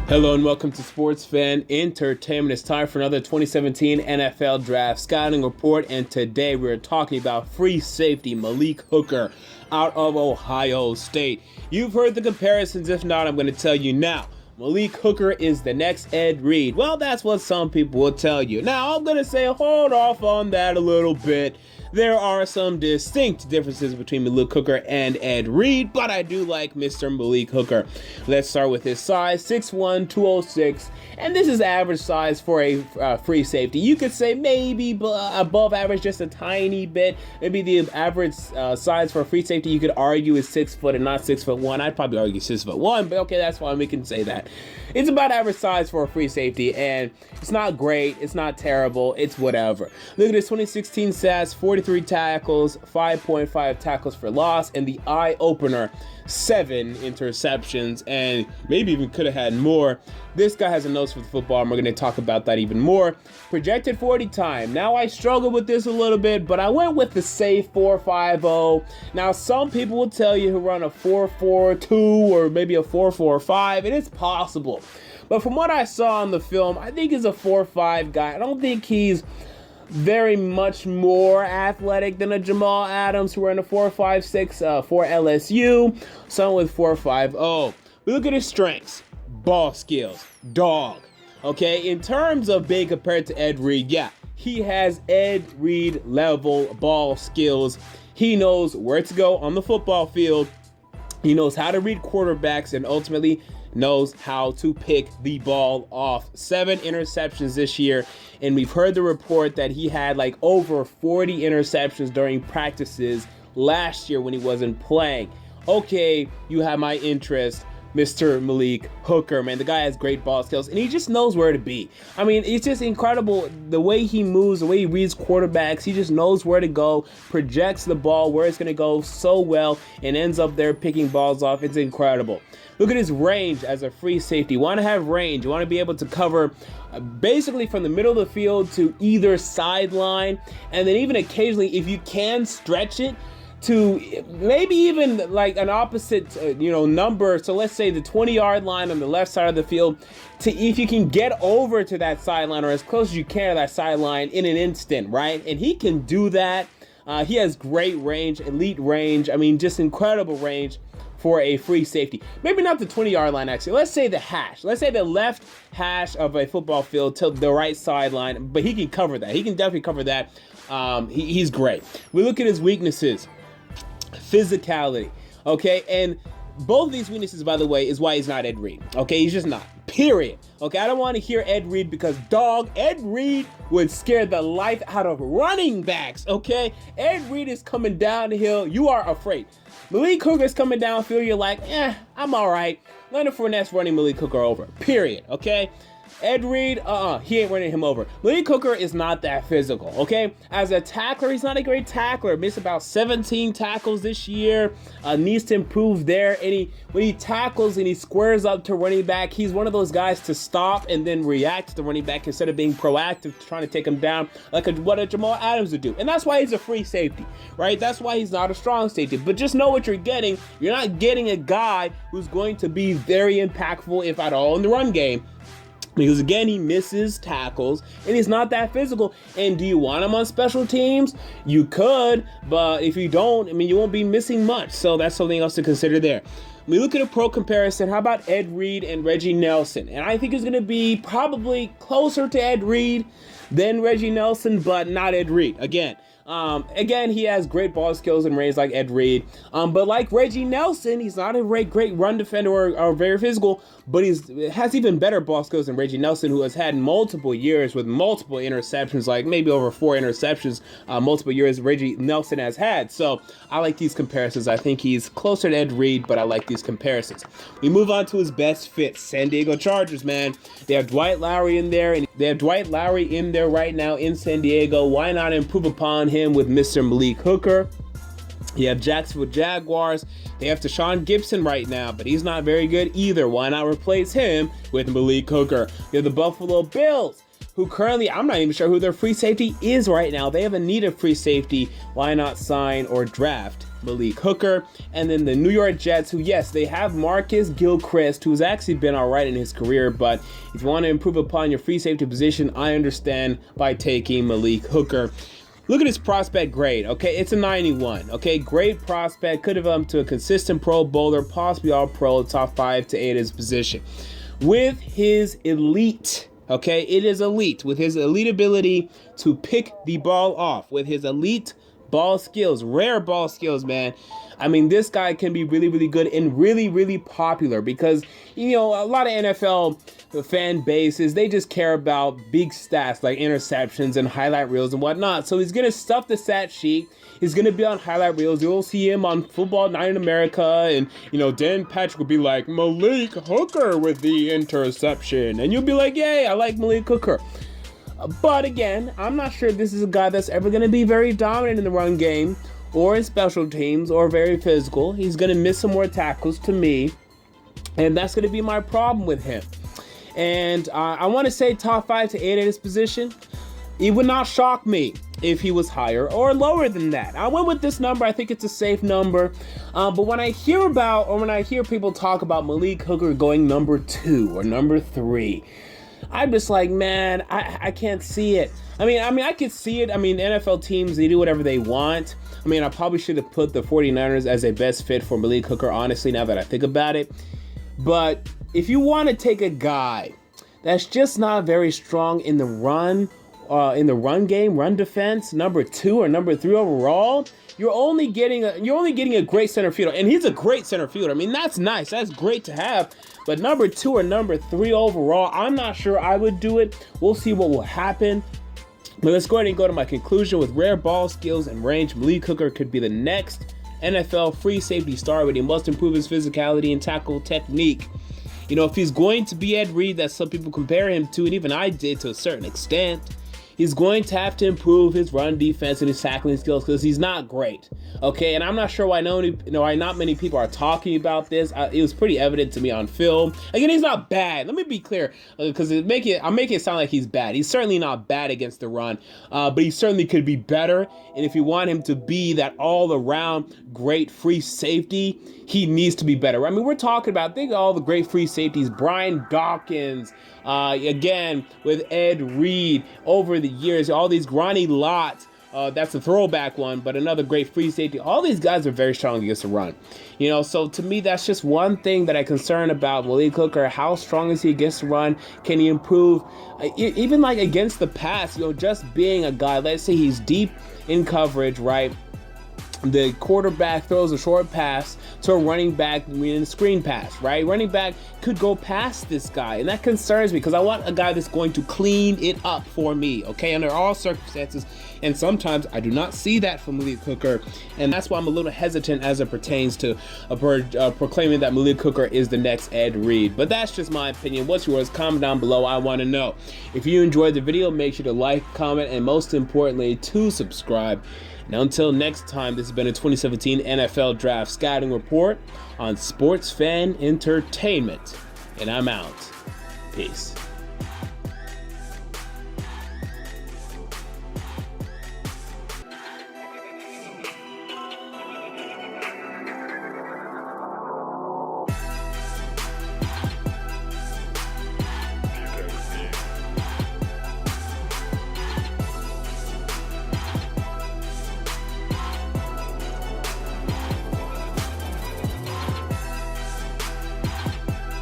Hello and welcome to Sports Fan Entertainment. It's time for another 2017 NFL Draft Scouting Report, and today we're talking about free safety Malik Hooker out of Ohio State. You've heard the comparisons. If not, I'm going to tell you now. Malik Hooker is the next Ed Reed. Well, that's what some people will tell you. Now, I'm going to say hold off on that a little bit. There are some distinct differences between Malik Hooker and Ed Reed, but I do like Mr. Malik Hooker. Let's start with his size, 6'1", 206, and this is average size for a free safety. You could say maybe above average, just a tiny bit. Maybe the average size for a free safety you could argue is 6 foot and not 6'1". I'd probably argue 6'1", but okay, that's fine. We can say that. It's about average size for a free safety, and it's not great. It's not terrible. It's whatever. Look at his 2016 stats, 43 tackles, 5.5 tackles for loss, and the eye-opener, 7 interceptions, and maybe even could have had more. This guy has a nose for the football, and we're going to talk about that even more. Projected 40 time. Now, I struggled with this a little bit, but I went with the safe 4.50. Now, some people will tell you he'll run a 4.42 or maybe a 4.45, and it's possible. But from what I saw on the film, I think he's a 4.5 guy. I don't think he's very much more athletic than a Jamal Adams, who ran a 4.56 for LSU. Someone with 4.50. We look at his strengths. Ball skills. Dog. Okay, in terms of being compared to Ed Reed, yeah, he has Ed Reed level ball skills. He knows where to go on the football field. He knows how to read quarterbacks, and ultimately knows how to pick the ball off. 7 interceptions this year, and we've heard the report that he had like over 40 interceptions during practices last year when he wasn't playing. Okay, you have my interest, Mr. Malik Hooker, man. The guy has great ball skills, and he just knows where to be. I mean, it's just incredible the way he moves, the way he reads quarterbacks. He just knows where to go, projects the ball, where it's going to go so well, and ends up there picking balls off. It's incredible. Look at his range as a free safety. You want to have range. You want to be able to cover basically from the middle of the field to either sideline, and then even occasionally, if you can stretch it, to maybe even like an opposite, number. So let's say the 20-yard line on the left side of the field, to if you can get over to that sideline or as close as you can to that sideline in an instant, right? And he can do that. He has great range, elite range. I mean, just incredible range for a free safety. Maybe not the 20-yard line, actually. Let's say the hash. Let's say the left hash of a football field to the right sideline, but he can cover that. He can definitely cover that. He's great. We look at his weaknesses. Physicality, okay, and both of these weaknesses, by the way, is why he's not Ed Reed. Okay, he's just not. Period. Okay, I don't want to hear Ed Reed because Ed Reed would scare the life out of running backs. Okay, Ed Reed is coming down the hill. You are afraid. Malik Hooker is coming downfield. You're like, I'm all right. Leonard Fournette's running Malik Hooker over. Period. Okay. Ed Reed, he ain't running him over. Malik Hooker is not that physical, okay? As a tackler, he's not a great tackler. Missed about 17 tackles this year. Needs to improve there. And when he tackles and he squares up to running back, he's one of those guys to stop and then react to the running back instead of being proactive, trying to take him down like what a Jamal Adams would do. And that's why he's a free safety, right? That's why he's not a strong safety. But just know what you're getting. You're not getting a guy who's going to be very impactful, if at all, in the run game. Because again, he misses tackles and he's not that physical. And do you want him on special teams? You could, but if you don't, you won't be missing much. So that's something else to consider there. We look at a pro comparison. How about Ed Reed and Reggie Nelson? And I think it's going to be probably closer to Ed Reed than Reggie Nelson, but not Ed Reed. Again, he has great ball skills and range like Ed Reed. But like Reggie Nelson, he's not a great run defender or very physical, but he has even better ball skills than Reggie Nelson, who has had multiple years with multiple interceptions, like maybe over 4 interceptions, multiple years Reggie Nelson has had. So I like these comparisons. I think he's closer to Ed Reed, but I like these comparisons. We move on to his best fit, San Diego Chargers, man. They have Dwight Lowry in there, and they have Dwight Lowry in there right now in San Diego. Why not improve upon him with Mr. Malik Hooker? You have Jacksonville Jaguars. They have Deshaun Gibson right now, but he's not very good either. Why not replace him with Malik Hooker? You have the Buffalo Bills, who currently, I'm not even sure who their free safety is right now. They have a need of free safety. Why not sign or draft Malik Hooker. And then the New York Jets, who, yes, they have Marcus Gilchrist, who's actually been all right in his career, but if you want to improve upon your free safety position, I understand by taking Malik Hooker. Look at his prospect grade, okay? It's a 91, okay? Great prospect, could develop to a consistent Pro Bowler, possibly All-Pro, top 5 to 8 at his position. With his elite, okay, it is elite, with his elite ability to pick the ball off, with his elite ball skills, rare ball skills, man. I mean, this guy can be really, really good and really, really popular because, you know, a lot of NFL fan bases, they just care about big stats like interceptions and highlight reels and whatnot. So he's going to stuff the stat sheet. He's going to be on highlight reels. You'll see him on Football Night in America. And, you know, Dan Patrick will be like, Malik Hooker with the interception. And you'll be like, yay, I like Malik Hooker. But again, I'm not sure this is a guy that's ever going to be very dominant in the run game or in special teams or very physical. He's going to miss some more tackles to me. And that's going to be my problem with him. And I want to say top 5 to 8 at his position. It would not shock me if he was higher or lower than that. I went with this number. I think it's a safe number. But when I hear people talk about Malik Hooker going number 2 or number 3, I'm just like, man, I can't see it. I mean, I could see it. I mean, NFL teams, they do whatever they want. I mean, I probably should have put the 49ers as a best fit for Malik Hooker, honestly, now that I think about it. But if you want to take a guy that's just not very strong in the run game, run defense, number 2 or number 3 overall, you're only getting a great center fielder, and he's a great center fielder. I mean, that's nice, that's great to have. But number 2 or number 3 overall, I'm not sure I would do it. We'll see what will happen. But let's go ahead and go to my conclusion. With rare ball skills and range, Malik Hooker could be the next NFL free safety star, but he must improve his physicality and tackle technique. You know, if he's going to be Ed Reed, that some people compare him to, and even I did to a certain extent, he's going to have to improve his run defense and his tackling skills because he's not great. Okay, and I'm not sure why not many people are talking about this. It was pretty evident to me on film. Again, he's not bad. Let me be clear, because I'm making it sound like he's bad. He's certainly not bad against the run, but he certainly could be better. And if you want him to be that all-around great free safety, he needs to be better. I mean, we're talking about, think of all the great free safeties, Brian Dawkins, again, with Ed Reed over the years, all these Ronnie Lott, that's a throwback one, but another great free safety. All these guys are very strong against the run. You know, so to me, that's just one thing that I'm concerned about Malik Hooker. How strong is he against the run? Can he improve? Even like against the pass, you know, just being a guy, let's say he's deep in coverage, right? The quarterback throws a short pass to a running back in a screen pass, right? Running back could go past this guy, and that concerns me because I want a guy that's going to clean it up for me, okay, under all circumstances. And sometimes I do not see that from Malik Hooker, and that's why I'm a little hesitant as it pertains to proclaiming that Malik Hooker is the next Ed Reed. But that's just my opinion. What's yours? Comment down below. I want to know. If you enjoyed the video, make sure to like, comment, and most importantly, to subscribe. And until next time, this has been a 2017 NFL Draft Scouting Report on Sports Fan Entertainment. And I'm out. Peace.